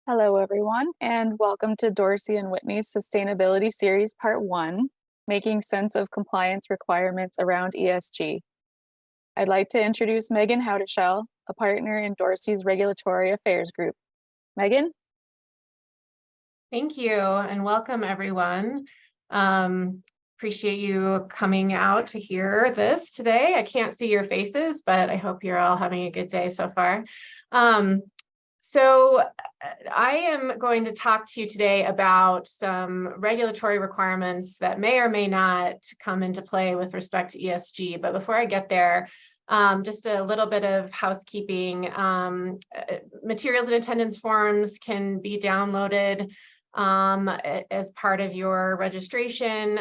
Hello, everyone, and welcome to Dorsey and Whitney's Sustainability Series Part 1, Making Sense of Compliance Requirements Around ESG. I'd like to introduce Megan Houdeshel, a partner in Dorsey's Regulatory Affairs Group. Megan? Thank you, and welcome, everyone. Appreciate you coming out to hear this today. I can't see your faces, but I hope you're all having a good day so far. So I am going to talk to you today about some regulatory requirements that may or may not come into play with respect to ESG. But before I get there, just a little bit of housekeeping. Materials and attendance forms can be downloaded as part of your registration.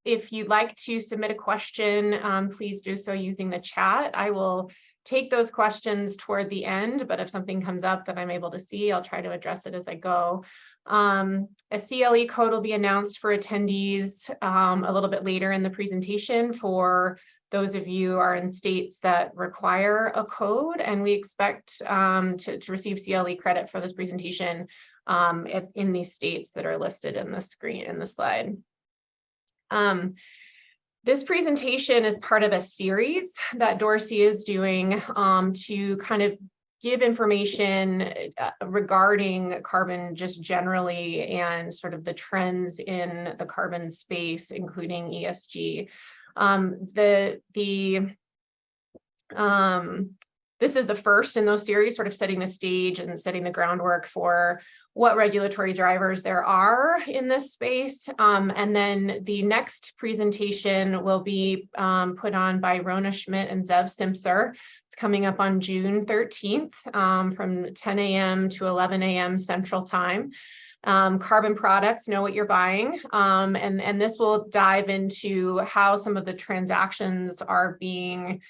If you'd like to submit a question, please do so using the chat. I will take those questions toward the end, but if something comes up that I'm able to see, I'll try to address it as I go. A CLE code will be announced for attendees a little bit later in the presentation for those of you who are in states that require a code, and we expect to receive CLE credit for this presentation in these states that are listed in the screen in the slide. This presentation is part of a series that Dorsey is doing to kind of give information regarding carbon just generally and sort of the trends in the carbon space, including ESG. This is the first in those series, sort of setting the stage and setting the groundwork for what regulatory drivers there are in this space. And then the next presentation will be put on by Rona Schmidt and Zev Simpser. It's coming up on June 13th from 10 a.m. to 11 a.m. Central Time. Carbon products, know what you're buying. And this will dive into how some of the transactions are being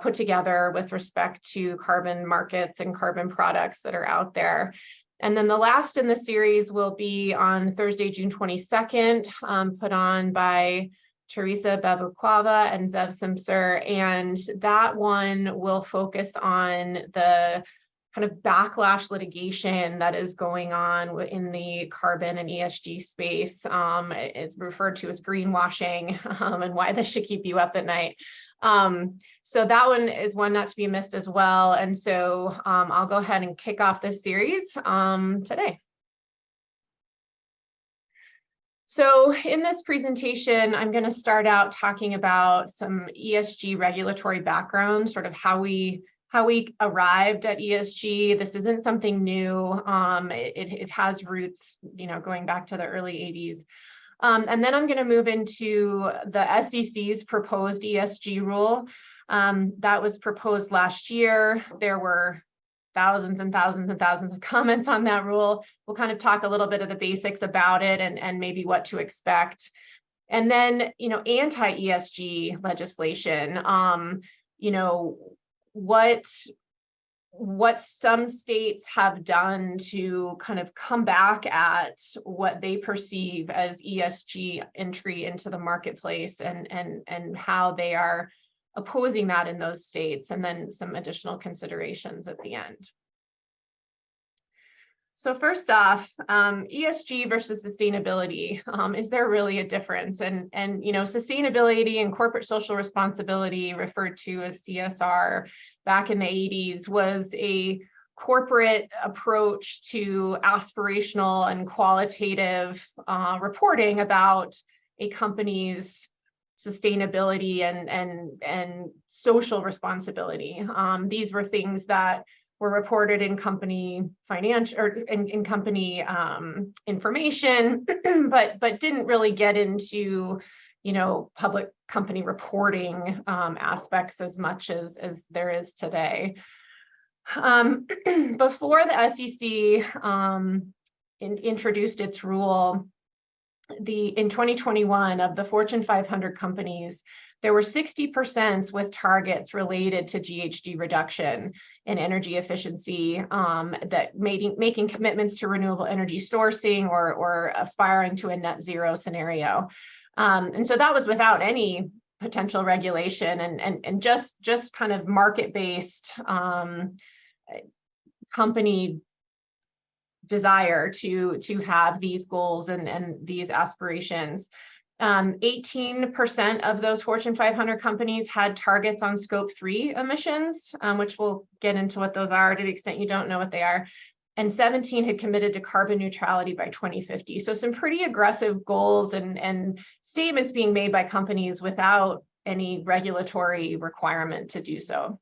put together with respect to carbon markets and carbon products that are out there. And then the last in the series will be on Thursday, June 22nd, put on by Teresa Bevuquava and Zev Simpser. And that one will focus on the kind of backlash litigation that is going on in the carbon and ESG space. It's referred to as greenwashing and why this should keep you up at night. So that one is one not to be missed as well. And so I'll go ahead and kick off this series today. So in this presentation, I'm going to start out talking about some ESG regulatory background, sort of how we arrived at ESG. This isn't something new. It has roots, going back to the early 80s. And then I'm going to move into the SEC's proposed ESG rule that was proposed last year. There were thousands and thousands and thousands of comments on that rule. We'll kind of talk a little bit of the basics about it and maybe what to expect. And then, anti-ESG legislation, what some states have done to kind of come back at what they perceive as ESG entry into the marketplace and how they are opposing that in those states, and then some additional considerations at the end. So first off, ESG versus sustainability, is there really a difference? And sustainability and corporate social responsibility, referred to as CSR, back in the 80s, was a corporate approach to aspirational and qualitative reporting about a company's sustainability and social responsibility. These were things that were reported in company financial or in company information, but didn't really get into public company reporting aspects as much as there is today. Before the SEC introduced its rule, in 2021, of the Fortune 500 companies, there were 60% with targets related to GHG reduction and energy efficiency, that making commitments to renewable energy sourcing or aspiring to a net zero scenario. And so that was without any potential regulation and just kind of market-based company desire to have these goals and these aspirations. 18% of those Fortune 500 companies had targets on Scope 3 emissions, which we'll get into what those are to the extent you don't know what they are. And 17 had committed to carbon neutrality by 2050. So some pretty aggressive goals and statements being made by companies without any regulatory requirement to do so.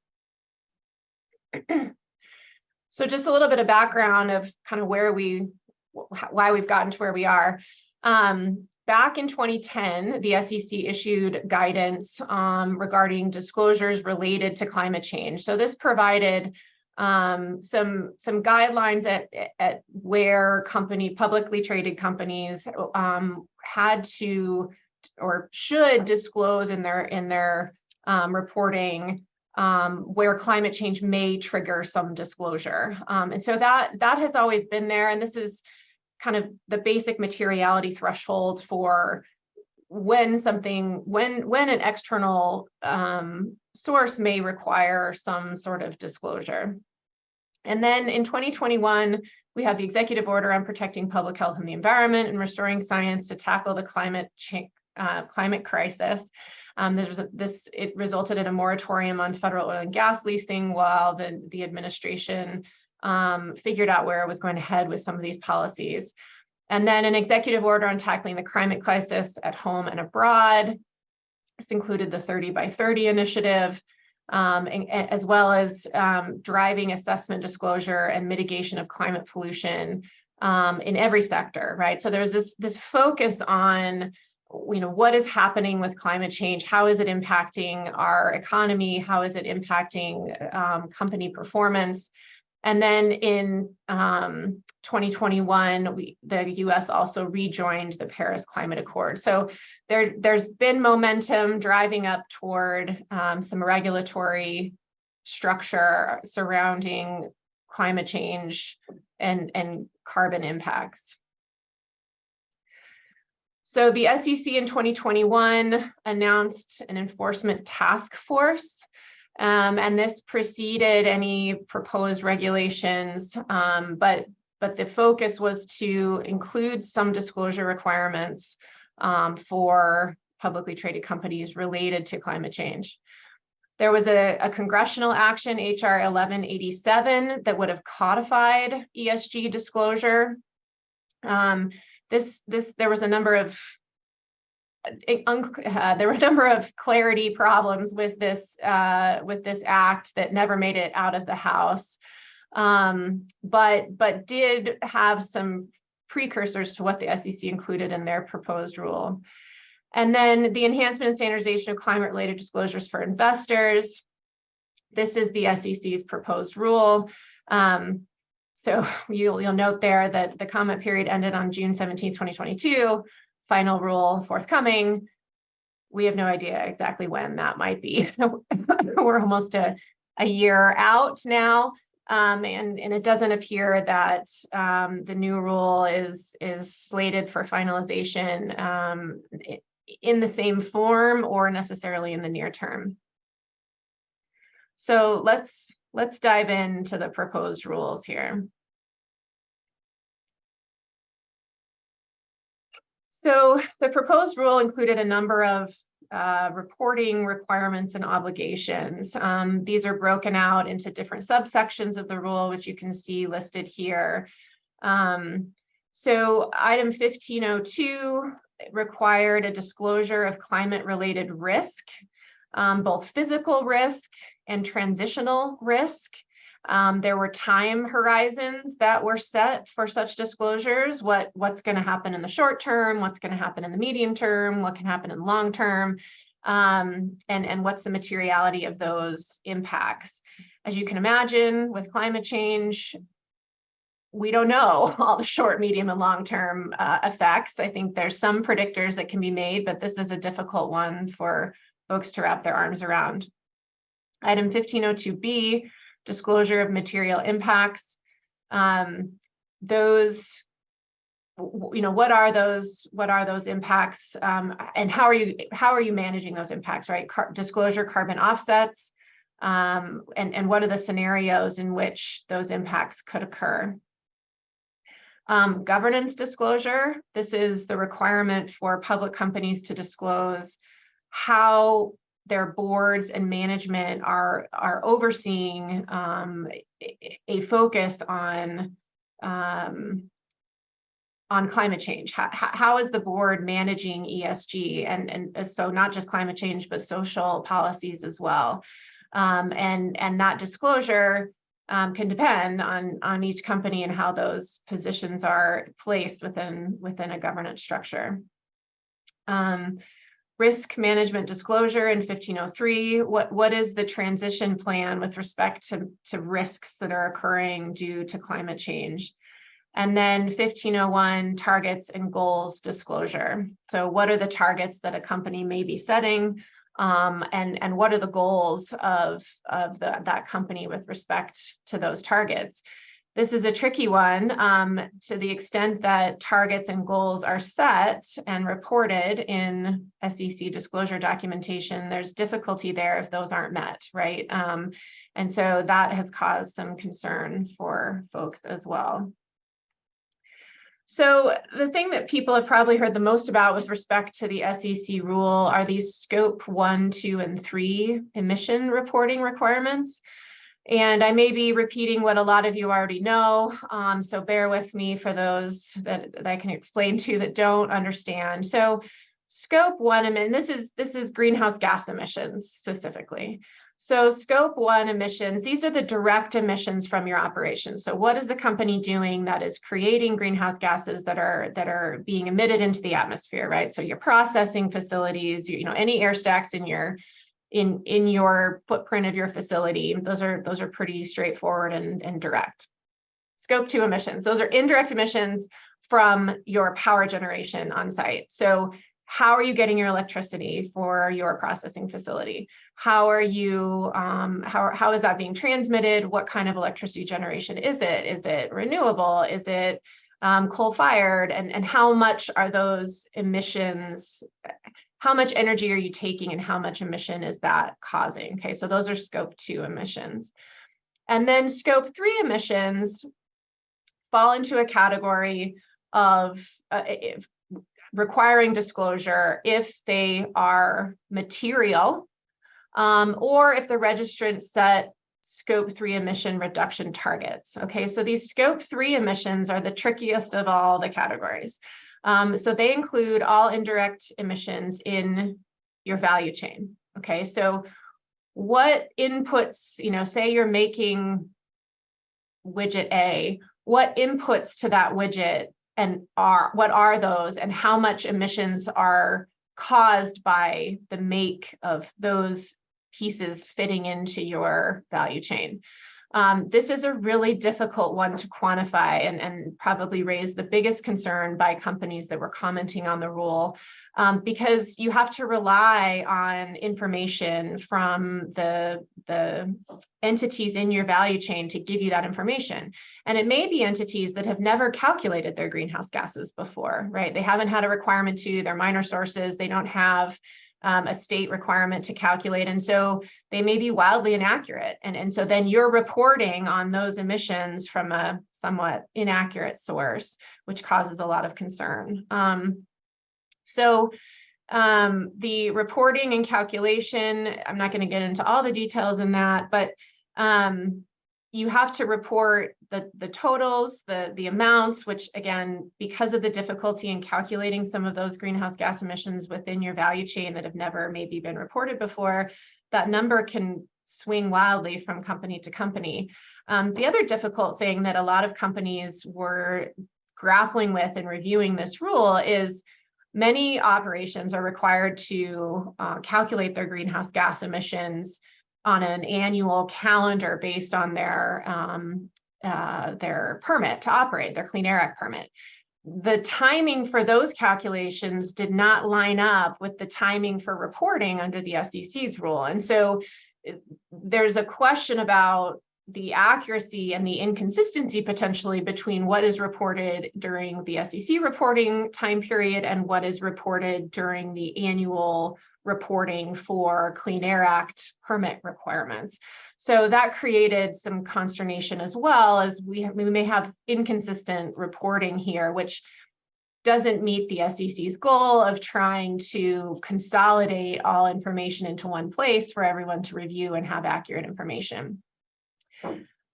So just a little bit of background of kind of why we've gotten to where we are. Back in 2010, the SEC issued guidance regarding disclosures related to climate change. So this provided some guidelines at where publicly traded companies had to or should disclose in their reporting where climate change may trigger some disclosure. And so that has always been there. And this is kind of the basic materiality threshold for when an external source may require some sort of disclosure. And then in 2021, we have the executive order on protecting public health and the environment and restoring science to tackle the climate crisis. It resulted in a moratorium on federal oil and gas leasing while the administration figured out where it was going to head with some of these policies. And then an executive order on tackling the climate crisis at home and abroad. This included the 30 by 30 initiative, as well as driving assessment, disclosure, and mitigation of climate pollution in every sector, right? So there's this focus on, what is happening with climate change? How is it impacting our economy? How is it impacting company performance? And then in 2021, the US also rejoined the Paris Climate Accord. So there's been momentum driving up toward some regulatory structure surrounding climate change and carbon impacts. So the SEC in 2021 announced an enforcement task force. And this preceded any proposed regulations, but the focus was to include some disclosure requirements for publicly traded companies related to climate change. There was a congressional action, HR 1187, that would have codified ESG disclosure. There were a number of clarity problems with this act that never made it out of the House, but did have some precursors to what the SEC included in their proposed rule. And then the enhancement and standardization of climate-related disclosures for investors. This is the SEC's proposed rule. So you'll note there that the comment period ended on June 17, 2022. Final rule forthcoming. We have no idea exactly when that might be. We're almost a year out now, and it doesn't appear that the new rule is slated for finalization in the same form or necessarily in the near term. So let's dive into the proposed rules here. So the proposed rule included a number of reporting requirements and obligations. These are broken out into different subsections of the rule, which you can see listed here. So item 1502 required a disclosure of climate-related risk, both physical risk and transitional risk. There were time horizons that were set for such disclosures, what's going to happen in the short term, what's going to happen in the medium term, what can happen in the long term, and what's the materiality of those impacts. As you can imagine, with climate change, we don't know all the short, medium, and long-term effects. I think there's some predictors that can be made, but this is a difficult one for folks to wrap their arms around. Item 1502B, disclosure of material impacts. Those, what are those impacts, and how are you managing those impacts, right? Disclosure carbon offsets, and what are the scenarios in which those impacts could occur? Governance disclosure. This is the requirement for public companies to disclose how their boards and management are overseeing a focus on climate change. How is the board managing ESG, and so not just climate change, but social policies as well. And that disclosure can depend on each company and how those positions are placed within a governance structure. Risk management disclosure in 1503. What is the transition plan with respect to risks that are occurring due to climate change? And then 1501, targets and goals disclosure. So what are the targets that a company may be setting, and what are the goals of that company with respect to those targets? This is a tricky one to the extent that targets and goals are set and reported in SEC disclosure documentation. There's difficulty there if those aren't met, right? And so that has caused some concern for folks as well. So the thing that people have probably heard the most about with respect to the SEC rule are these scope 1, 2, and 3 emission reporting requirements. And I may be repeating what a lot of you already know, so bear with me for those that I can explain to that don't understand. So scope 1, and this is greenhouse gas emissions specifically. So scope 1 emissions, these are the direct emissions from your operation. So what is the company doing that is creating greenhouse gases that are being emitted into the atmosphere, right? So your processing facilities, any air stacks in your footprint of your facility, those are pretty straightforward and direct. Scope 2 emissions, those are indirect emissions from your power generation on site. So how are you getting your electricity for your processing facility? How are you, how is that being transmitted? What kind of electricity generation is it? Is it renewable? Is it coal-fired? And how much are those emissions, how much energy are you taking and how much emission is that causing? Okay, so those are scope 2 emissions. And then scope 3 emissions fall into a category of requiring disclosure if they are material, or if the registrant set scope 3 emission reduction targets. Okay, so these scope 3 emissions are the trickiest of all the categories. So they include all indirect emissions in your value chain. Okay, so what inputs, say you're making widget A, what inputs to that widget and what are those, and how much emissions are caused by the make of those pieces fitting into your value chain. This is a really difficult one to quantify and probably raised the biggest concern by companies that were commenting on the rule, because you have to rely on information from the entities in your value chain to give you that information. And it may be entities that have never calculated their greenhouse gases before, right? They haven't had a requirement to, they're minor sources, they don't have a state requirement to calculate. And so they may be wildly inaccurate. And so then you're reporting on those emissions from a somewhat inaccurate source, which causes a lot of concern. The reporting and calculation, I'm not going to get into all the details in that, but you have to report the totals, the amounts, which again, because of the difficulty in calculating some of those greenhouse gas emissions within your value chain that have never maybe been reported before, that number can swing wildly from company to company. The other difficult thing that a lot of companies were grappling with in reviewing this rule is many operations are required to calculate their greenhouse gas emissions on an annual calendar based on their permit to operate, their Clean Air Act permit. The timing for those calculations did not line up with the timing for reporting under the SEC's rule. And so there's a question about the accuracy and the inconsistency potentially between what is reported during the SEC reporting time period and what is reported during the annual reporting for Clean Air Act permit requirements. So that created some consternation, as well as we may have inconsistent reporting here, which doesn't meet the SEC's goal of trying to consolidate all information into one place for everyone to review and have accurate information.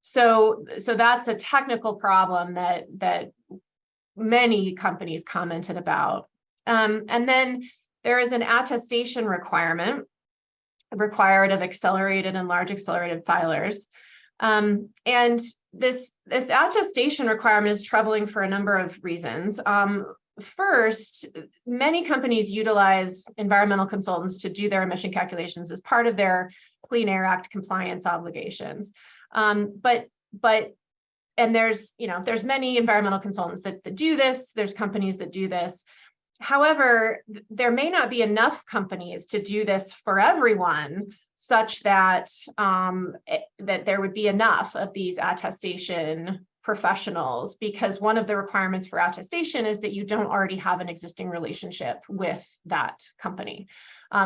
So that's a technical problem that many companies commented about. And then there is an attestation requirement required of accelerated and large accelerated filers. And this attestation requirement is troubling for a number of reasons. First, many companies utilize environmental consultants to do their emission calculations as part of their Clean Air Act compliance obligations. And there's many environmental consultants that do this. There's companies that do this. However, there may not be enough companies to do this for everyone, such that that there would be enough of these attestation professionals, because one of the requirements for attestation is that you don't already have an existing relationship with that company.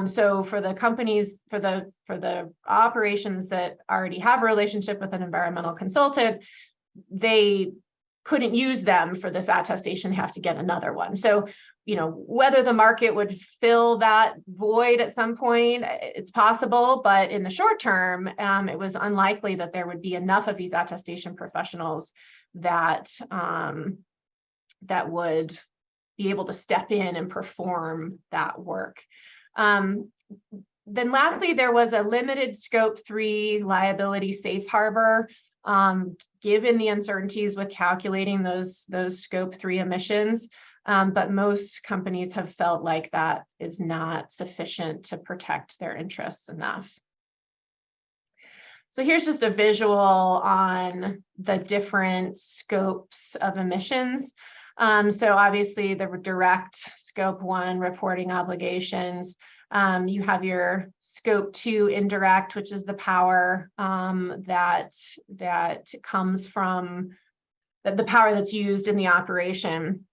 So for the companies, for the operations that already have a relationship with an environmental consultant, they couldn't use them for this attestation, have to get another one. So, whether the market would fill that void at some point, it's possible, but in the short term, it was unlikely that there would be enough of these attestation professionals that that would be able to step in and perform that work. Then lastly, there was a limited scope 3 liability safe harbor, given the uncertainties with calculating those scope 3 emissions. But most companies have felt like that is not sufficient to protect their interests enough. So here's just a visual on the different scopes of emissions. So obviously the direct scope 1 reporting obligations. You have your scope 2 indirect, which is the power that comes from the power that's used in the operation.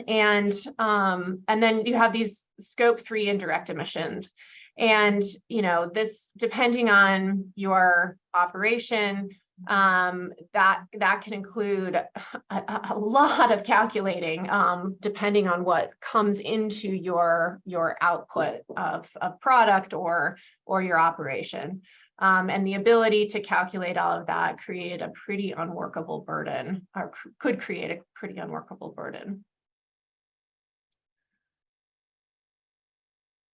And then you have these scope 3 indirect emissions. And, this, depending on your operation, that can include a lot of calculating, depending on what comes into your output of product or your operation. And the ability to calculate all of that created a pretty unworkable burden, or could create a pretty unworkable burden.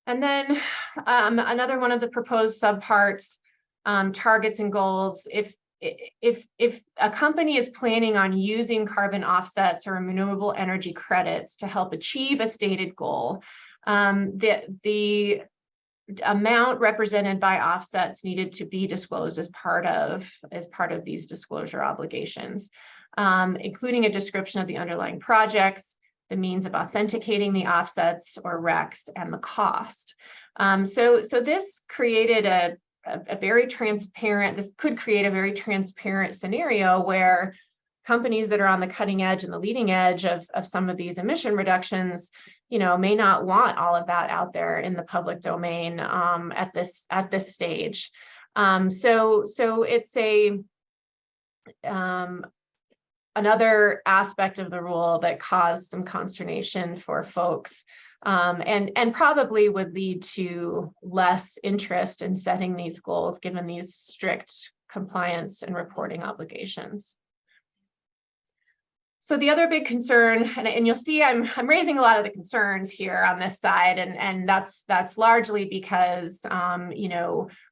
And then another one of the proposed subparts, targets and goals. If a company is planning on using carbon offsets or renewable energy credits to help achieve a stated goal, the amount represented by offsets needed to be disclosed as part of these disclosure obligations, including a description of the underlying projects, the means of authenticating the offsets or RECs, and the cost. So this created a very transparent, this could create a very transparent scenario where companies that are on the cutting edge and the leading edge of some of these emission reductions, may not want all of that out there in the public domain at this stage. So it's another aspect of the rule that caused some consternation for folks, and probably would lead to less interest in setting these goals, given these strict compliance and reporting obligations. So the other big concern, and you'll see I'm raising a lot of the concerns here on this side, and that's largely because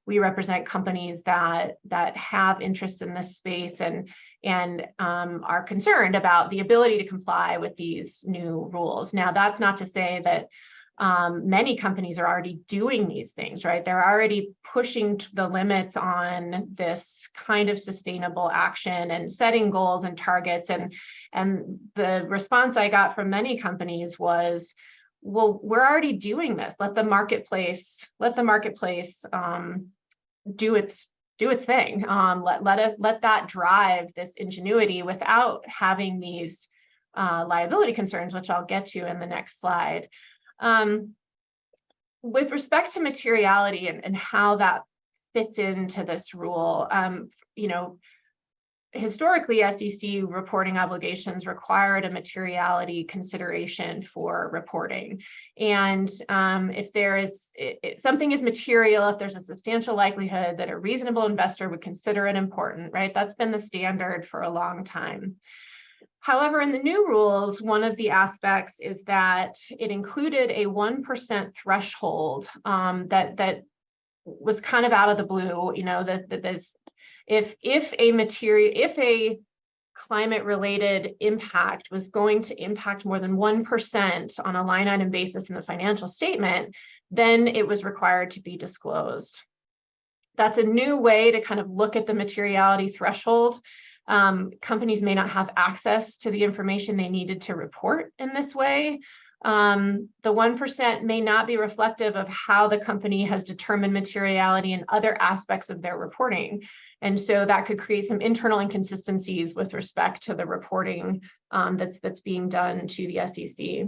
we represent companies that have interest in this space and are concerned about the ability to comply with these new rules. Now, that's not to say that many companies are already doing these things, right? They're already pushing the limits on this kind of sustainable action and setting goals and targets. And the response I got from many companies was, well, we're already doing this. Let the marketplace do its thing. Let that drive this ingenuity without having these liability concerns, which I'll get to in the next slide. with respect to materiality and how that fits into this rule, historically, SEC reporting obligations required a materiality consideration for reporting. And if something is material, if there's a substantial likelihood that a reasonable investor would consider it important, right? That's been the standard for a long time. However, in the new rules, one of the aspects is that it included a 1% threshold that was kind of out of the blue, if a climate related impact was going to impact more than 1% on a line item basis in the financial statement, then it was required to be disclosed. That's a new way to kind of look at the materiality threshold. Companies may not have access to the information they needed to report in this way. The 1% may not be reflective of how the company has determined materiality in other aspects of their reporting. And so that could create some internal inconsistencies with respect to the reporting that's being done to the SEC.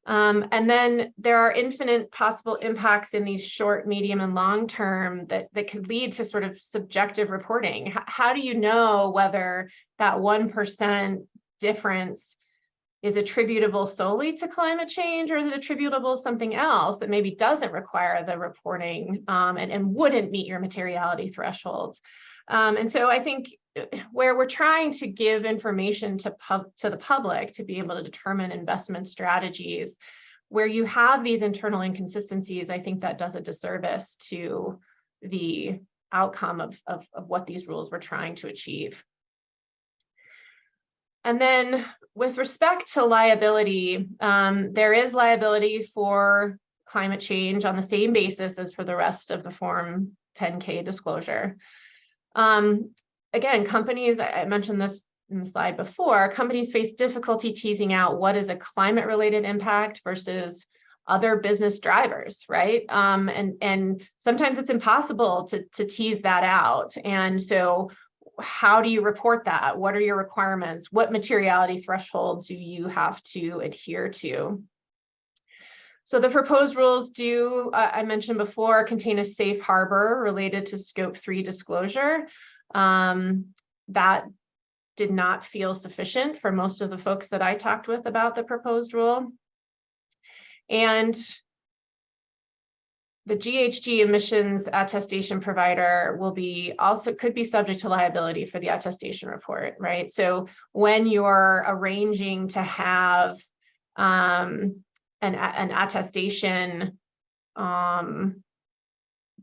And then there are infinite possible impacts in these short, medium, and long term that could lead to sort of subjective reporting. How do you know whether that 1% difference is attributable solely to climate change, or is it attributable to something else that maybe doesn't require the reporting and wouldn't meet your materiality thresholds? And so I think where we're trying to give information to the public to be able to determine investment strategies, where you have these internal inconsistencies, I think that does a disservice to the outcome of what these rules were trying to achieve. And then with respect to liability, there is liability for climate change on the same basis as for the rest of the Form 10K disclosure. Again, companies, I mentioned this in the slide before, companies face difficulty teasing out what is a climate-related impact versus other business drivers, right? And sometimes it's impossible to tease that out. And so how do you report that? What are your requirements? What materiality threshold do you have to adhere to? So the proposed rules do, I mentioned before, contain a safe harbor related to Scope 3 disclosure. That did not feel sufficient for most of the folks that I talked with about the proposed rule. And the GHG emissions attestation provider could be subject to liability for the attestation report, right? So when you're arranging to have an attestation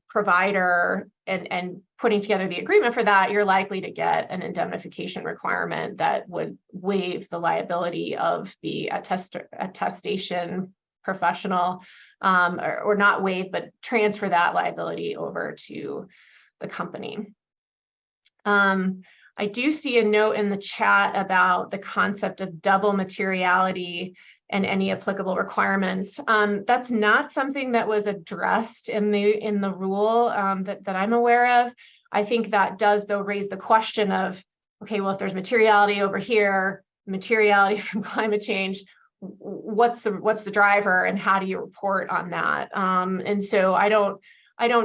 provider and putting together the agreement for that, you're likely to get an indemnification requirement that would waive the liability of the attestation professional, or not waive, but transfer that liability over to the company. I do see a note in the chat about the concept of double materiality and any applicable requirements. That's not something that was addressed in the rule that I'm aware of. I think that does, though, raise the question of, okay, well, if there's materiality over here, materiality from climate change, what's the driver and how do you report on that? And so I don't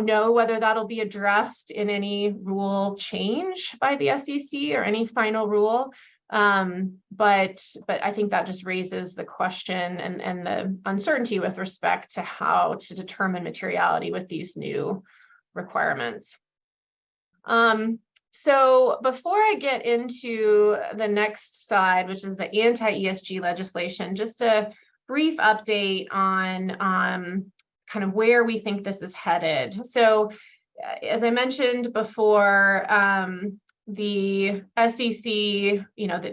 know whether that'll be addressed in any rule change by the SEC or any final rule. But I think that just raises the question and the uncertainty with respect to how to determine materiality with these new requirements. So before I get into the next slide, which is the anti-ESG legislation, just a brief update on kind of where we think this is headed. So as I mentioned before, the SEC,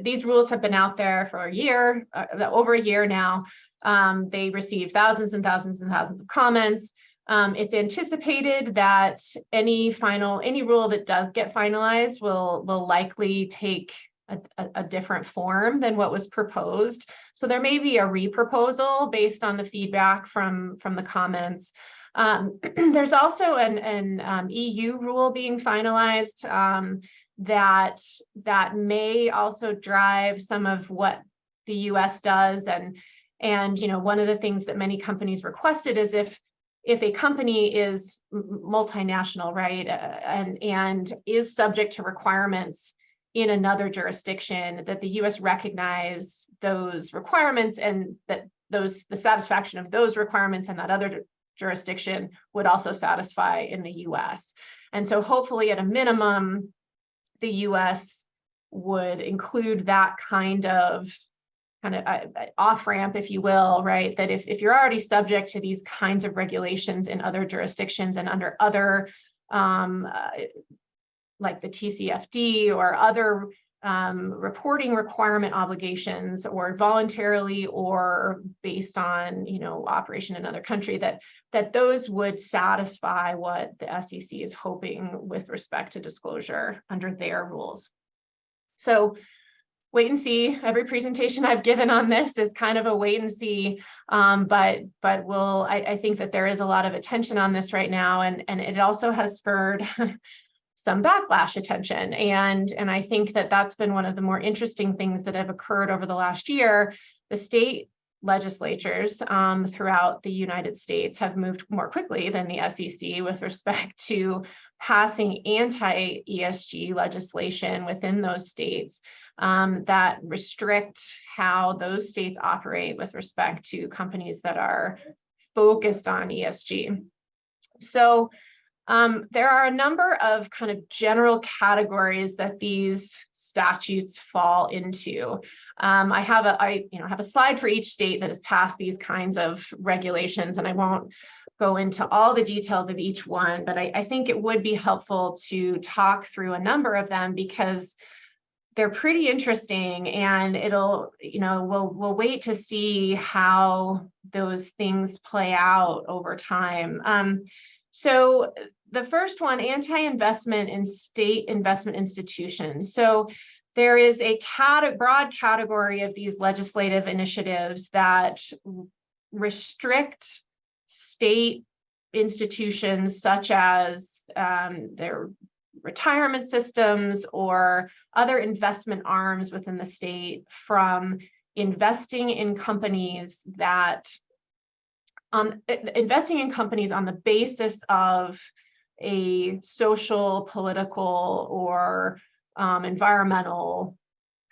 these rules have been out there for a year, over a year now. They received thousands and thousands and thousands of comments. It's anticipated that any rule that does get finalized will likely take a different form than what was proposed. So there may be a reproposal based on the feedback from the comments. There's also an EU rule being finalized that may also drive some of what the US does. And, one of the things that many companies requested is if a company is multinational, right, and is subject to requirements in another jurisdiction, that the U.S. recognize those requirements, and that the satisfaction of those requirements in that other jurisdiction would also satisfy in the U.S. And so hopefully at a minimum, the U.S. would include that kind of off-ramp, if you will, right? That if you're already subject to these kinds of regulations in other jurisdictions and under other, like the TCFD or other reporting requirement obligations, or voluntarily or based on, operation in another country, that those would satisfy what the SEC is hoping with respect to disclosure under their rules. So wait and see. Every presentation I've given on this is kind of a wait and see, but I think that there is a lot of attention on this right now, and it also has spurred some backlash attention, and I think that that's been one of the more interesting things that have occurred over the last year. The state legislatures throughout the United States have moved more quickly than the SEC with respect to passing anti-ESG legislation within those states that restrict how those states operate with respect to companies that are focused on ESG. So there are a number of kind of general categories that these statutes fall into. I have a slide for each state that has passed these kinds of regulations, and I won't go into all the details of each one, but I think it would be helpful to talk through a number of them because they're pretty interesting, and we'll wait to see how those things play out over time. So the first one, anti-investment in state investment institutions. So there is a broad category of these legislative initiatives that restrict state institutions such as their retirement systems or other investment arms within the state from investing in companies on the basis of a social, political, or environmental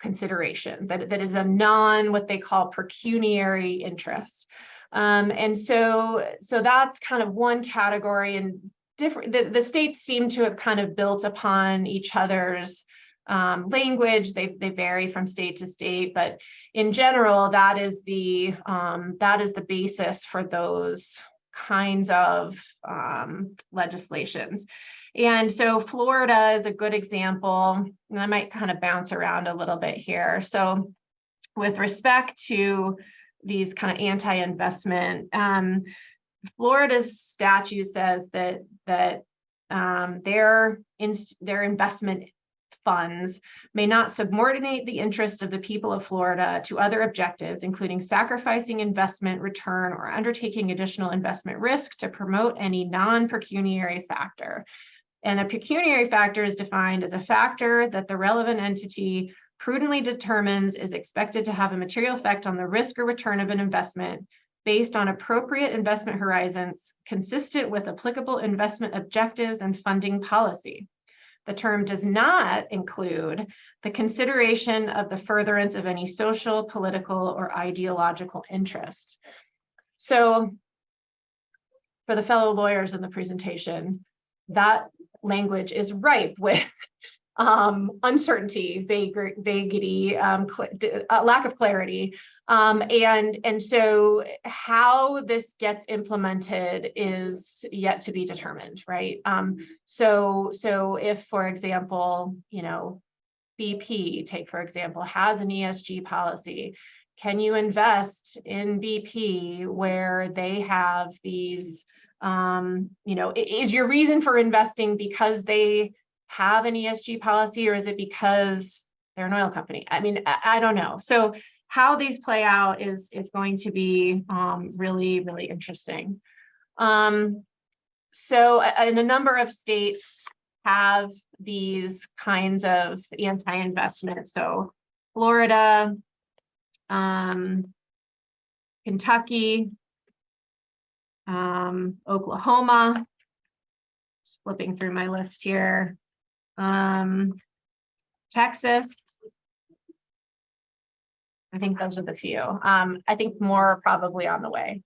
consideration that is a what they call pecuniary interest. And so that's kind of one category, and the states seem to have kind of built upon each other's language. They vary from state to state, but in general, that is the basis for those kinds of legislations. And so Florida is a good example, and I might kind of bounce around a little bit here. So with respect to these kind of anti-investment, Florida's statute says that their investment funds may not subordinate the interests of the people of Florida to other objectives, including sacrificing investment return or undertaking additional investment risk to promote any non-pecuniary factor. And a pecuniary factor is defined as a factor that the relevant entity prudently determines is expected to have a material effect on the risk or return of an investment based on appropriate investment horizons consistent with applicable investment objectives and funding policy. The term does not include the consideration of the furtherance of any social, political, or ideological interest. So for the fellow lawyers in the presentation, that language is ripe with uncertainty, vaguity, lack of clarity. And so how this gets implemented is yet to be determined, right? So if, for example, BP, for example, has an ESG policy, can you invest in BP where they have these, is your reason for investing because they have an ESG policy, or is it because they're an oil company? I mean, I don't know. So how these play out is going to be really, really interesting. So and a number of states have these kinds of anti-investment. So Florida, Kentucky, Oklahoma, just flipping through my list here, Texas. I think those are the few. I think more are probably on the way.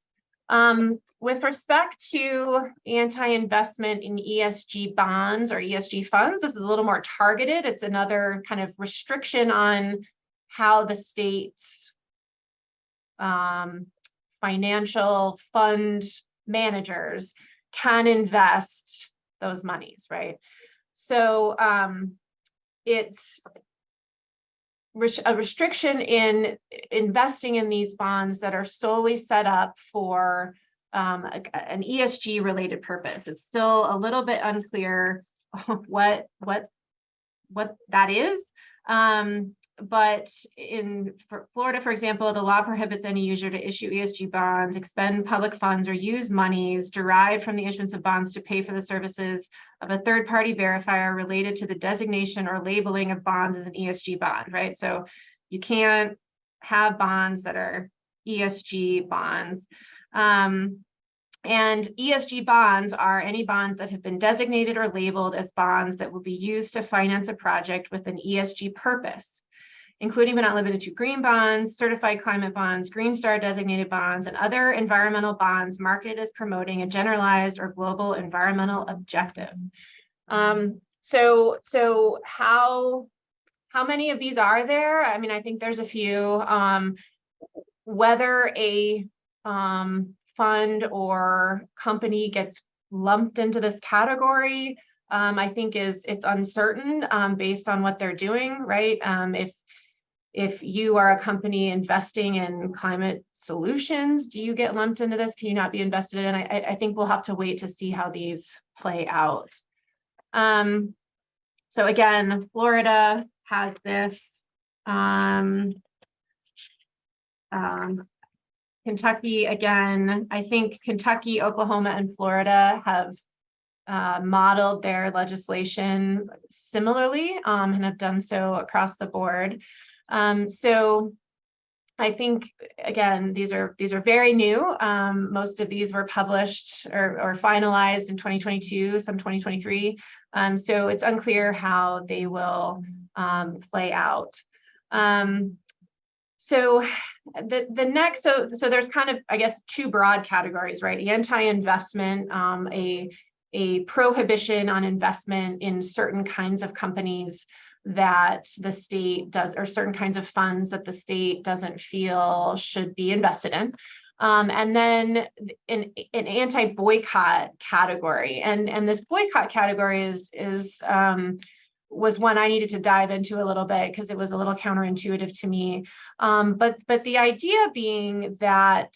With respect to anti-investment in ESG bonds or ESG funds, this is a little more targeted. It's another kind of restriction on how the state's financial fund managers can invest those monies, right? So it's a restriction in investing in these bonds that are solely set up for an ESG related purpose. It's still a little bit unclear what that is. But in Florida, for example, the law prohibits any user to issue ESG bonds, expend public funds, or use monies derived from the issuance of bonds to pay for the services of a third-party verifier related to the designation or labeling of bonds as an ESG bond, right? So you can't have bonds that are ESG bonds. And ESG bonds are any bonds that have been designated or labeled as bonds that will be used to finance a project with an ESG purpose, including but not limited to green bonds, certified climate bonds, Green Star designated bonds, and other environmental bonds marketed as promoting a generalized or global environmental objective. So how many of these are there? I mean, I think there's a few. Whether a fund or company gets lumped into this category, I think it's uncertain based on what they're doing, right? If you are a company investing in climate solutions, do you get lumped into this? Can you not be invested in? I think we'll have to wait to see how these play out. So again, Florida has this. Kentucky, again, I think Kentucky, Oklahoma, and Florida have modeled their legislation similarly and have done so across the board. So I think, again, these are very new. Most of these were published or finalized in 2022, some 2023. So it's unclear how they will play out. So the next, so there's kind of, I guess, two broad categories, right? Anti-investment, a prohibition on investment in certain kinds of companies that the state does, or certain kinds of funds that the state doesn't feel should be invested in. And then an anti-boycott category. And this boycott category was one I needed to dive into a little bit because it was a little counterintuitive to me. But the idea being that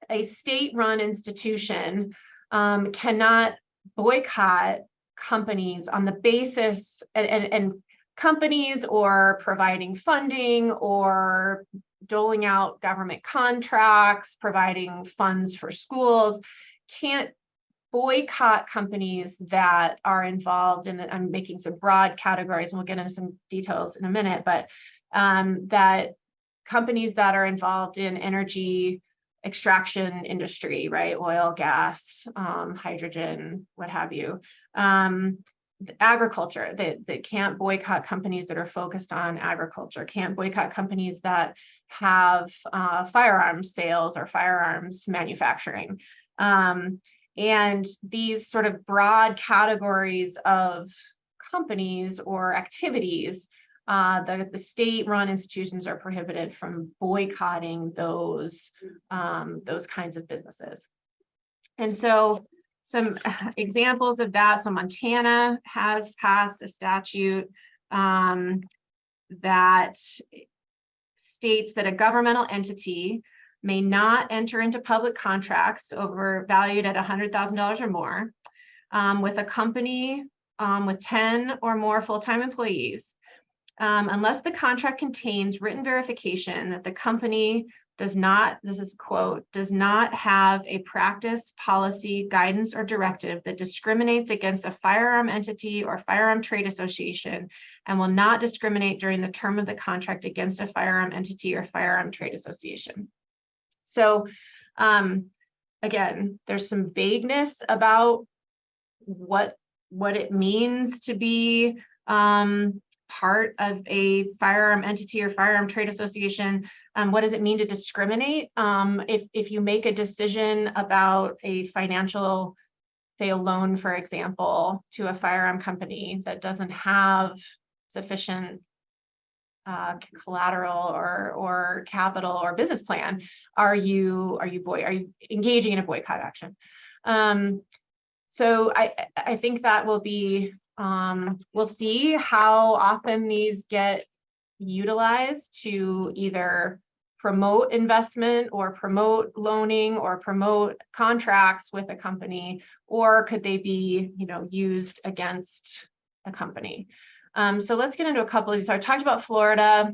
a state-run institution cannot boycott companies on the basis, and companies or providing funding or doling out government contracts, providing funds for schools, can't boycott companies that are involved in the, I'm making some broad categories and we'll get into some details in a minute, but that companies that are involved in energy extraction industry, right? Oil, gas, hydrogen, what have you. Agriculture, that can't boycott companies that are focused on agriculture, can't boycott companies that have firearms sales or firearms manufacturing. And these sort of broad categories of companies or activities, the state-run institutions are prohibited from boycotting those kinds of businesses. And so some examples of that, so Montana has passed a statute that states that a governmental entity may not enter into public contracts valued at $100,000 or more with a company with 10 or more full-time employees, unless the contract contains written verification that the company does not, this is a quote, does not have a practice, policy, guidance, or directive that discriminates against a firearm entity or firearm trade association and will not discriminate during the term of the contract against a firearm entity or firearm trade association. So again, there's some vagueness about what it means to be part of a firearm entity or firearm trade association. What does it mean to discriminate? If you make a decision about a financial, say a loan, for example, to a firearm company that doesn't have sufficient collateral or capital or business plan, are you engaging in a boycott action? So I think that will be, we'll see how often these get utilized to either promote investment or promote loaning or promote contracts with a company, or could they be, used against a company? So let's get into a couple of these. So I talked about Florida,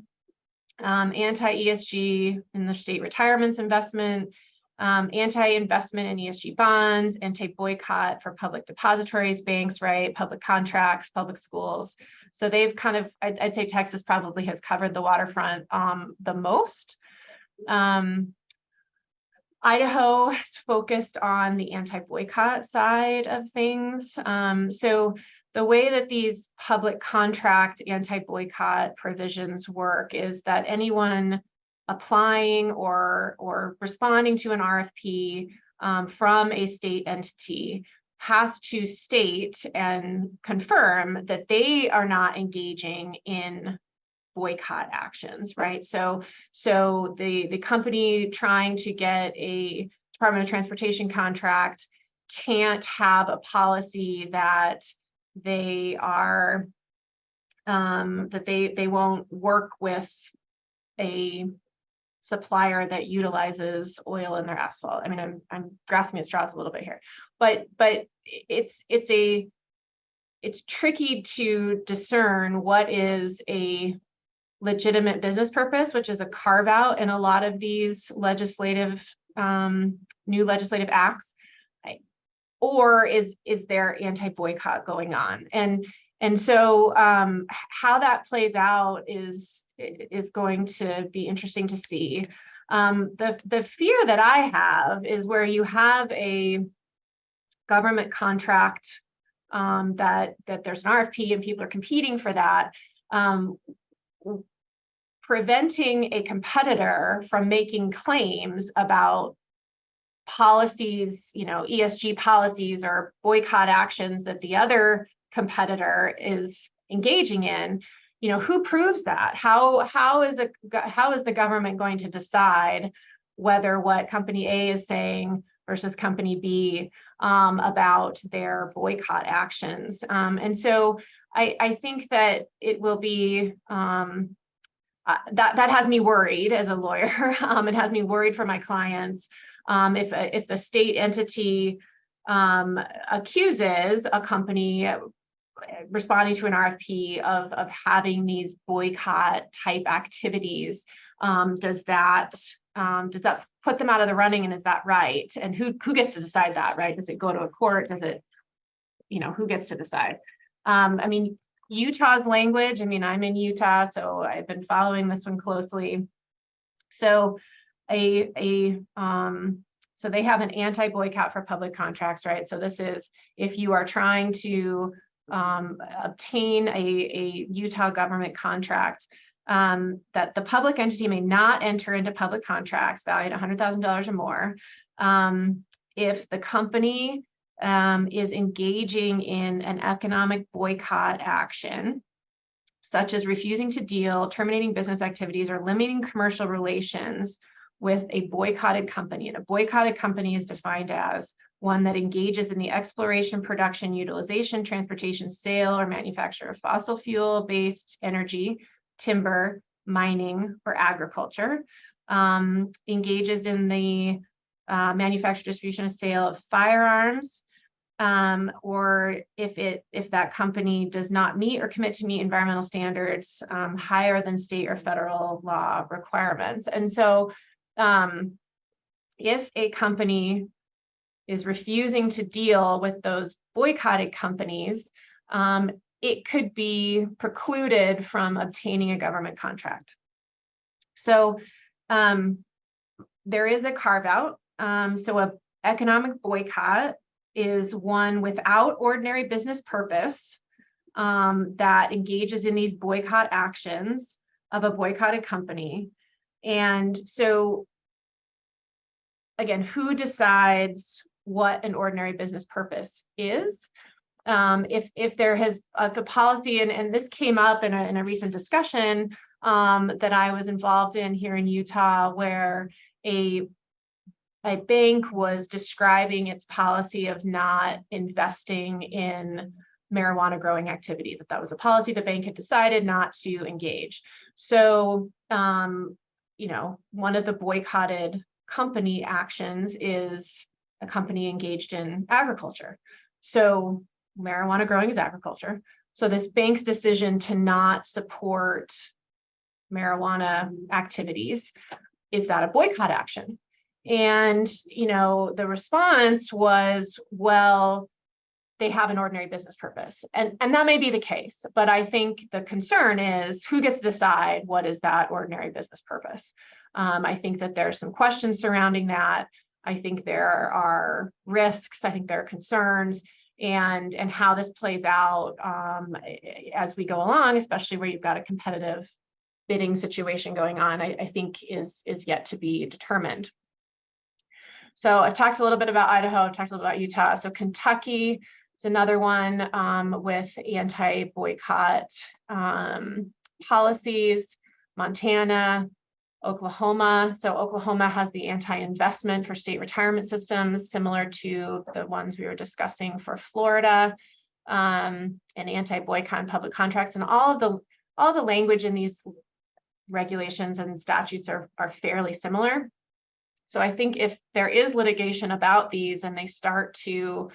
anti-ESG in the state retirements investment, anti-investment in ESG bonds, anti-boycott for public depositories, banks, right? Public contracts, public schools. So they've kind of, I'd say Texas probably has covered the waterfront the most. Idaho is focused on the anti-boycott side of things. So the way that these public contract anti-boycott provisions work is that anyone applying or responding to an RFP from a state entity has to state and confirm that they are not engaging in boycott actions, right? So the company trying to get a Department of Transportation contract can't have a policy that they are that they won't work with a supplier that utilizes oil in their asphalt. I mean, I'm grasping at straws a little bit here, but it's tricky to discern what is a legitimate business purpose, which is a carve out in a lot of these legislative new legislative acts, or is there anti-boycott going on? And so how that plays out is going to be interesting to see. The fear that I have is where you have a government contract that there's an RFP and people are competing for that, preventing a competitor from making claims about policies, ESG policies or boycott actions that the other competitor is engaging in. Who proves that? How is the government going to decide whether what company A is saying versus company B about their boycott actions? And so I think that it will be that has me worried as a lawyer. It has me worried for my clients. If the state entity accuses a company responding to an RFP of having these boycott type activities, does that put them out of the running, and is that right? And who gets to decide that, right? Does it go to a court? Does it, who gets to decide? I mean, Utah's language, I'm in Utah, so I've been following this one closely. So so they have an anti-boycott for public contracts, right? So this is if you are trying to obtain a Utah government contract, that the public entity may not enter into public contracts valued at $100,000 or more if the company is engaging in an economic boycott action, such as refusing to deal, terminating business activities, or limiting commercial relations with a boycotted company. And a boycotted company is defined as one that engages in the exploration, production, utilization, transportation, sale, or manufacture of fossil fuel-based energy, timber, mining, or agriculture, engages in the manufacture, distribution, or sale of firearms, or if that company does not meet or commit to meet environmental standards higher than state or federal law requirements. And so if a company is refusing to deal with those boycotted companies, it could be precluded from obtaining a government contract. So there is a carve out. So an economic boycott is one without ordinary business purpose that engages in these boycott actions of a boycotted company. And so, again, who decides what an ordinary business purpose is? If there has a policy, and this came up in a recent discussion that I was involved in here in Utah, where a bank was describing its policy of not investing in marijuana growing activity, that was a policy the bank had decided not to engage. So, one of the boycotted company actions is a company engaged in agriculture. So marijuana growing is agriculture. So this bank's decision to not support marijuana activities, is that a boycott action? And, the response was, well, they have an ordinary business purpose. And that may be the case, but I think the concern is who gets to decide what is that ordinary business purpose. I think that there's some questions surrounding that. I think there are risks. I think there are concerns, and how this plays out as we go along, especially where you've got a competitive bidding situation going on, I think is yet to be determined. So I've talked a little bit about Idaho, I've talked a little about Utah. So Kentucky is another one with anti-boycott policies. Montana, Oklahoma. So Oklahoma has the anti-investment for state retirement systems, similar to the ones we were discussing for Florida, and anti-boycott and public contracts. And all the language in these regulations and statutes are fairly similar. So I think if there is litigation about these and they start to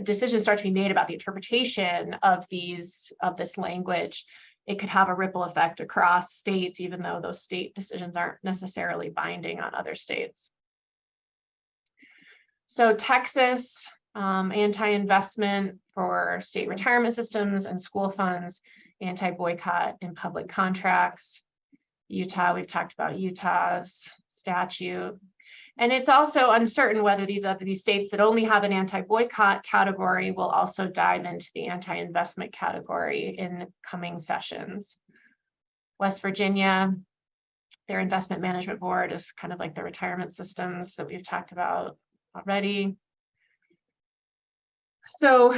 decisions start to be made about the interpretation of this language, it could have a ripple effect across states, even though those state decisions aren't necessarily binding on other states. So Texas, anti-investment for state retirement systems and school funds, anti-boycott in public contracts. Utah, we've talked about Utah's statute. And it's also uncertain whether these states that only have an anti-boycott category will also dive into the anti-investment category in coming sessions. West Virginia, their investment management board is kind of like the retirement systems that we've talked about already. So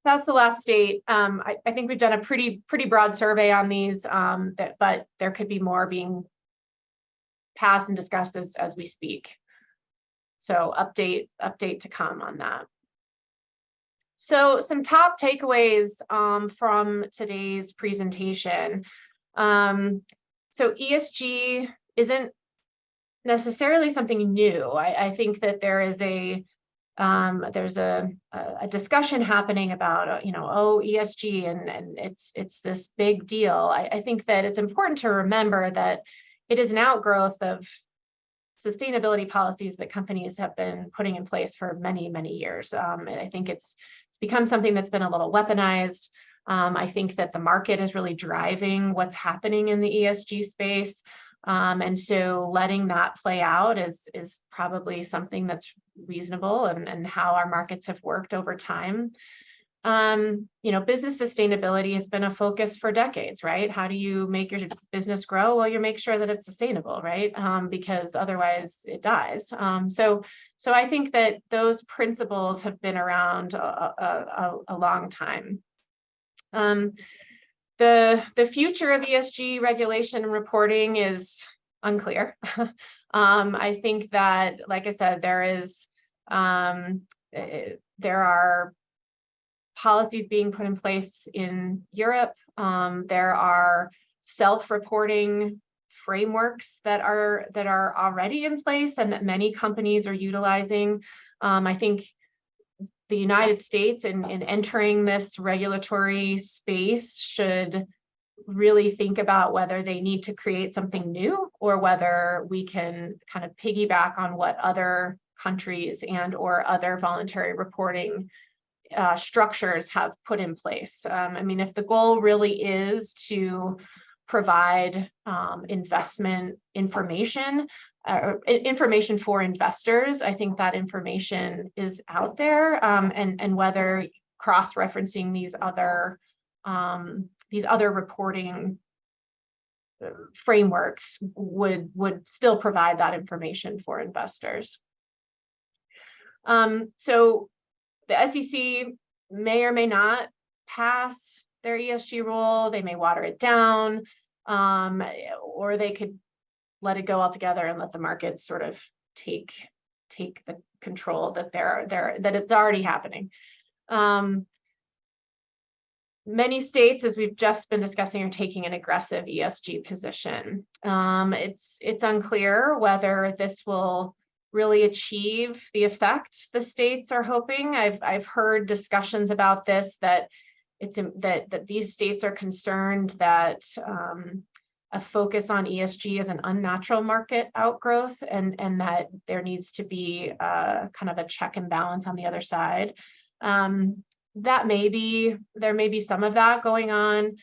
that's the last state. I think we've done a pretty broad survey on these, but there could be more being passed and discussed as we speak. So update to come on that. So some top takeaways from today's presentation. So ESG isn't necessarily something new. I think that there's a discussion happening about ESG and it's this big deal. I think that it's important to remember that it is an outgrowth of sustainability policies that companies have been putting in place for many years. I think it's become something that's been a little weaponized. I think that the market is really driving what's happening in the ESG space. And so letting that play out is probably something that's reasonable and how our markets have worked over time. Business sustainability has been a focus for decades, right? How do you make your business grow? Well, you make sure that it's sustainable, right? Because otherwise it dies. So I think that those principles have been around a long time. The future of ESG regulation and reporting is unclear. I think that, like I said, there are policies being put in place in Europe. There are self-reporting frameworks that are already in place and that many companies are utilizing. I think the United States in entering this regulatory space should really think about whether they need to create something new or whether we can kind of piggyback on what other countries and or other voluntary reporting structures have put in place. I mean, if the goal really is to provide investment information, information for investors. I think that information is out there, and whether cross-referencing these other reporting frameworks would still provide that information for investors. So the SEC may or may not pass their ESG rule. They may water it down, or they could let it go altogether and let the markets sort of take the control that that it's already happening. Many states, as we've just been discussing, are taking an aggressive ESG position. It's unclear whether this will really achieve the effect the states are hoping. I've heard discussions about this, that that these states are concerned that a focus on ESG is an unnatural market outgrowth, and that there needs to be kind of a check and balance on the other side. There may be some of that going on.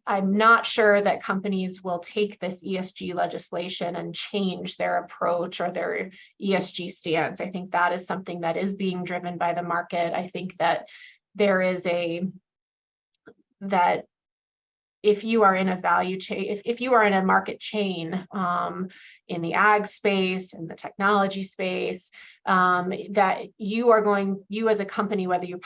I'm not sure that companies will take this ESG legislation and change their approach or their ESG stance. I think that is something that is being driven by the market. I think that there is that if you are in a value chain, if you are in a market chain, in the ag space, in the technology space, that you as a company, whether you're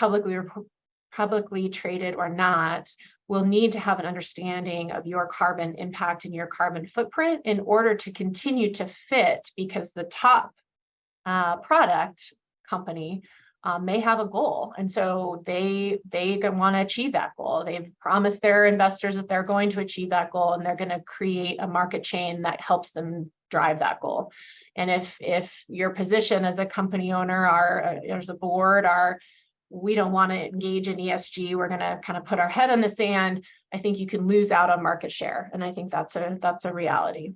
publicly traded or not, will need to have an understanding of your carbon impact and your carbon footprint in order to continue to fit, because the top product company may have a goal, and so they want to achieve that goal. They've promised their investors that they're going to achieve that goal, and they're going to create a market chain that helps them drive that goal. And if your position as a company owner or as a board we don't want to engage in ESG, we're going to kind of put our head in the sand, I think you can lose out on market share, and I think that's a reality.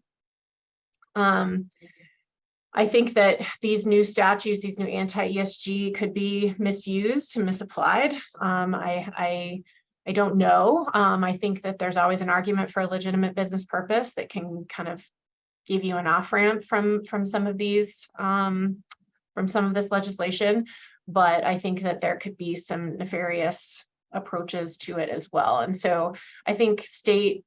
I think that these new statutes, these new anti-ESG, could be misused and misapplied. I don't know. I think that there's always an argument for a legitimate business purpose that can kind of give you an off-ramp from some of these, from some of this legislation. But I think that there could be some nefarious approaches to it as well. And so I think state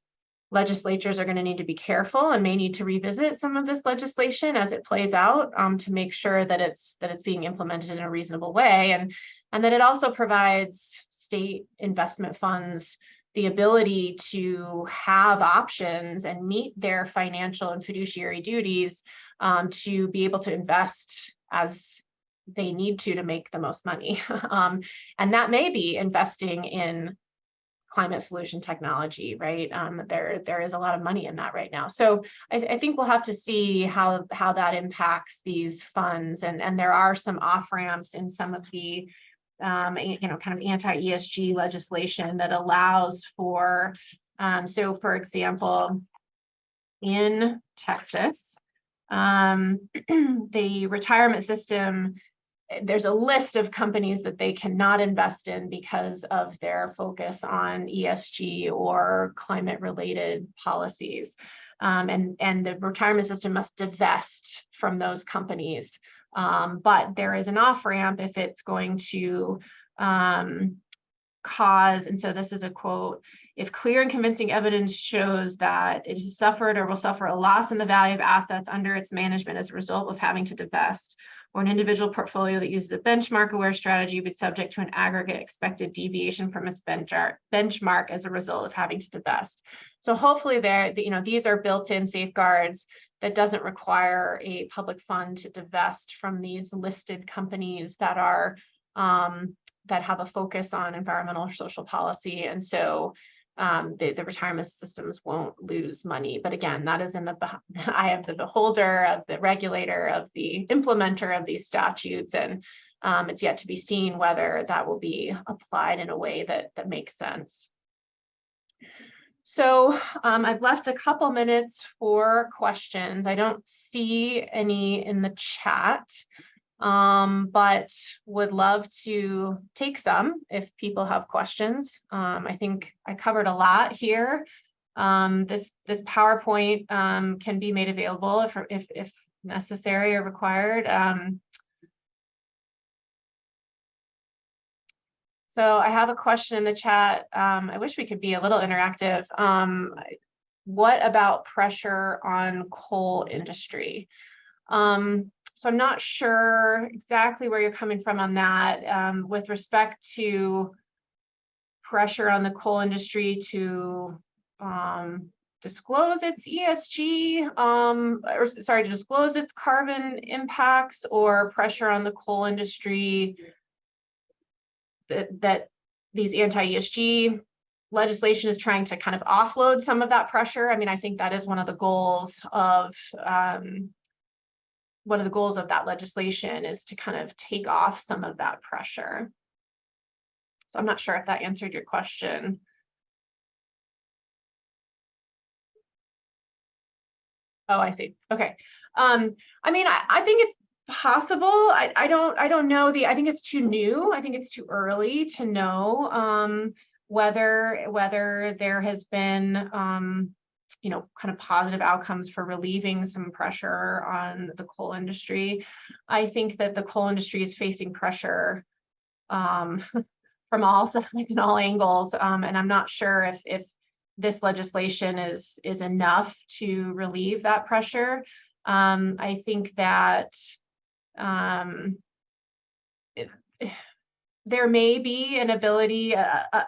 legislatures are going to need to be careful and may need to revisit some of this legislation as it plays out, to make sure that it's being implemented in a reasonable way, and that it also provides state investment funds the ability to have options and meet their financial and fiduciary duties, to be able to invest as they need to make the most money. And that may be investing in climate solution technology, right? There is a lot of money in that right now. So I think we'll have to see how that impacts these funds. And there are some off-ramps in some of the kind of anti-ESG legislation that allows for, so for example, in Texas, the retirement system, there's a list of companies that they cannot invest in because of their focus on ESG or climate related policies. And the retirement system must divest from those companies. But there is an off-ramp if it's going to cause, and so this is a quote, if clear and convincing evidence shows that it has suffered or will suffer a loss in the value of assets under its management as a result of having to divest, or an individual portfolio that uses a benchmark-aware strategy would be subject to an aggregate expected deviation from its benchmark as a result of having to divest. So hopefully these are built-in safeguards that doesn't require a public fund to divest from these listed companies that are that have a focus on environmental or social policy. And so the retirement systems won't lose money. But again, that is in the eye of the beholder, of the regulator, of the implementer of these statutes. And it's yet to be seen whether that will be applied in a way that makes sense. So I've left a couple minutes for questions. I don't see any in the chat. but would love to take some if people have questions. I think I covered a lot here. This PowerPoint can be made available if necessary or required. So I have a question in the chat. I wish we could be a little interactive. What about pressure on coal industry? So I'm not sure exactly where you're coming from on that. With respect to pressure on the coal industry to disclose its ESG, to disclose its carbon impacts, or pressure on the coal industry that these anti-ESG legislation is trying to kind of offload some of that pressure. I mean, I think that is one of the goals of that legislation, is to kind of take off some of that pressure. So I'm not sure if that answered your question. Oh, I see. Okay. I mean, I think it's possible. I don't know. I think it's too new. I think it's too early to know whether there has been kind of positive outcomes for relieving some pressure on the coal industry. I think that the coal industry is facing pressure from all sides and all angles, and I'm not sure if this legislation is enough to relieve that pressure. I think that there may be an ability,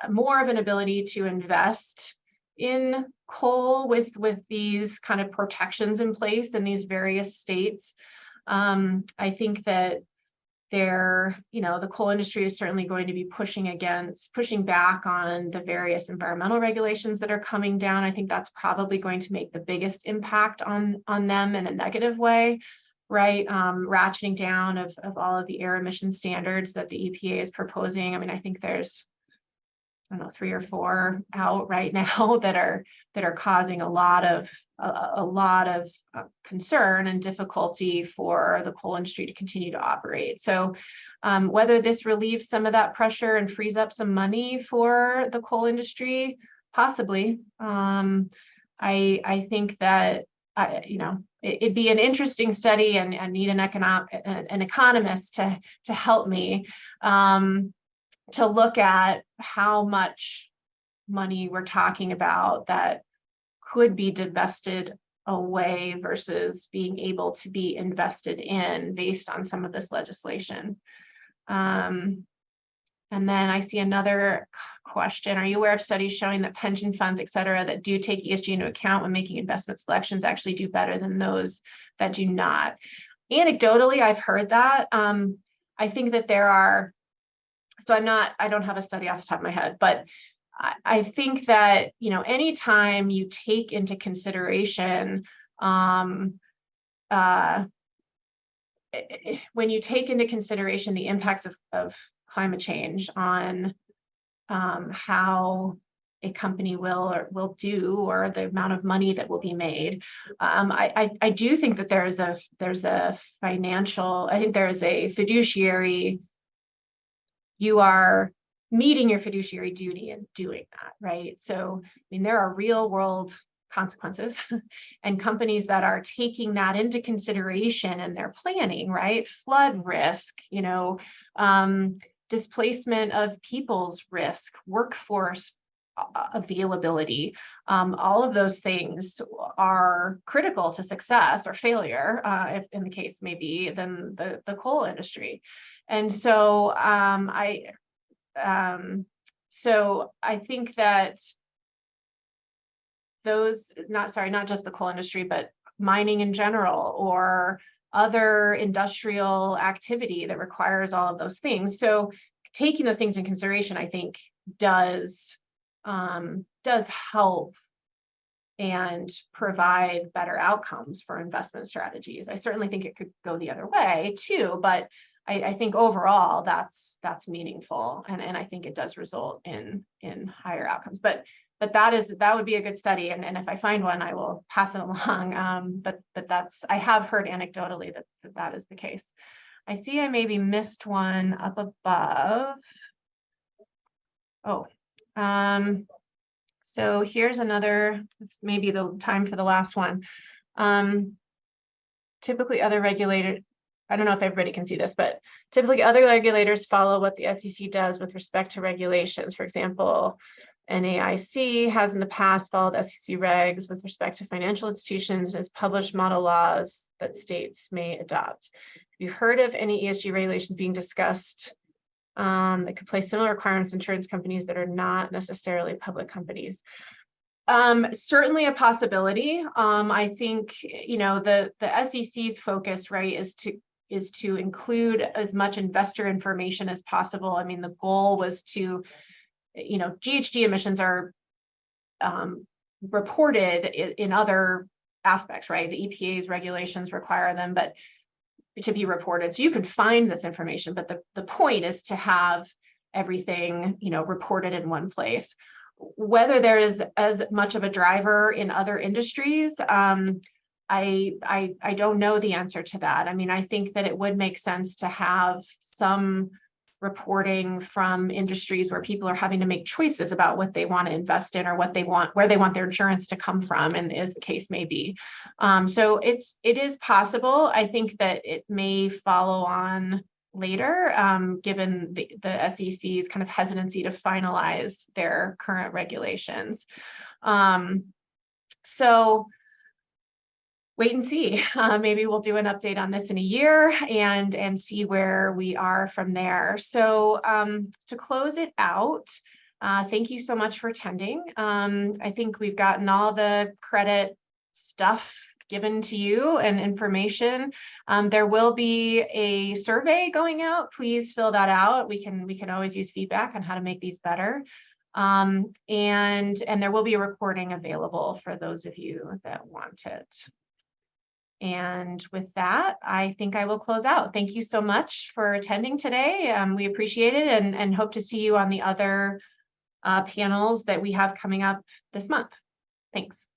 more of an ability to invest in coal with these kind of protections in place in these various states. I think that the coal industry is certainly going to be pushing back on the various environmental regulations that are coming down. I think that's probably going to make the biggest impact on them in a negative way, right? Ratcheting down of all of the air emission standards that the EPA is proposing. I mean, I think there's, I don't know, 3 or 4 out right now that are causing a lot of concern and difficulty for the coal industry to continue to operate. So whether this relieves some of that pressure and frees up some money for the coal industry, possibly. I think that it'd be an interesting study, and need an economist to help me to look at how much money we're talking about that could be divested away versus being able to be invested in based on some of this legislation. And then I see another question. Are you aware of studies showing that pension funds, et cetera, that do take ESG into account when making investment selections actually do better than those that do not? Anecdotally, I've heard that. I think that there are, so I don't have a study off the top of my head, but I think that, anytime you take into consideration, when you take into consideration the impacts of climate change on how a company will do, or the amount of money that will be made, I do think that there's a financial, I think there is a fiduciary, you are meeting your fiduciary duty in doing that, right? So, I mean, there are real world consequences and companies that are taking that into consideration in their planning, right? Flood risk, displacement of people's risk, workforce availability, all of those things are critical to success or failure, if in the case maybe than the coal industry. And so so I think that those, not just the coal industry, but mining in general, or other industrial activity that requires all of those things. So taking those things in consideration, I think does help and provide better outcomes for investment strategies. I certainly think it could go the other way too, but I think overall that's meaningful, and I think it does result in higher outcomes. But that would be a good study, and if I find one, I will pass it along. But I have heard anecdotally that is the case. I see I maybe missed one up above. Oh, so here's another, it's maybe the time for the last one. Typically other regulators, I don't know if everybody can see this, but typically other regulators follow what the SEC does with respect to regulations. For example, NAIC has in the past followed SEC regs with respect to financial institutions and has published model laws that states may adopt. Have you heard of any ESG regulations being discussed that could place similar requirements on insurance companies that are not necessarily public companies? Certainly a possibility. I think, the SEC's focus, right, is to include as much investor information as possible. I mean, the goal was to, GHG emissions are reported in other aspects, right? The EPA's regulations require them, but to be reported. So you can find this information, but the point is to have everything, reported in one place. Whether there is as much of a driver in other industries, I don't know the answer to that. I mean, I think that it would make sense to have some reporting from industries where people are having to make choices about what they want to invest in or what they want, where they want their insurance to come from, and as the case may be. So it is possible. I think that it may follow on later, given the SEC's kind of hesitancy to finalize their current regulations. So wait and see. Maybe we'll do an update on this in a year and see where we are from there. So to close it out, thank you so much for attending. I think we've gotten all the credit stuff given to you and information. There will be a survey going out. Please fill that out. We can always use feedback on how to make these better. And there will be a recording available for those of you that want it. And with that, I think I will close out. Thank you so much for attending today. We appreciate it and hope to see you on the other panels that we have coming up this month. Thanks.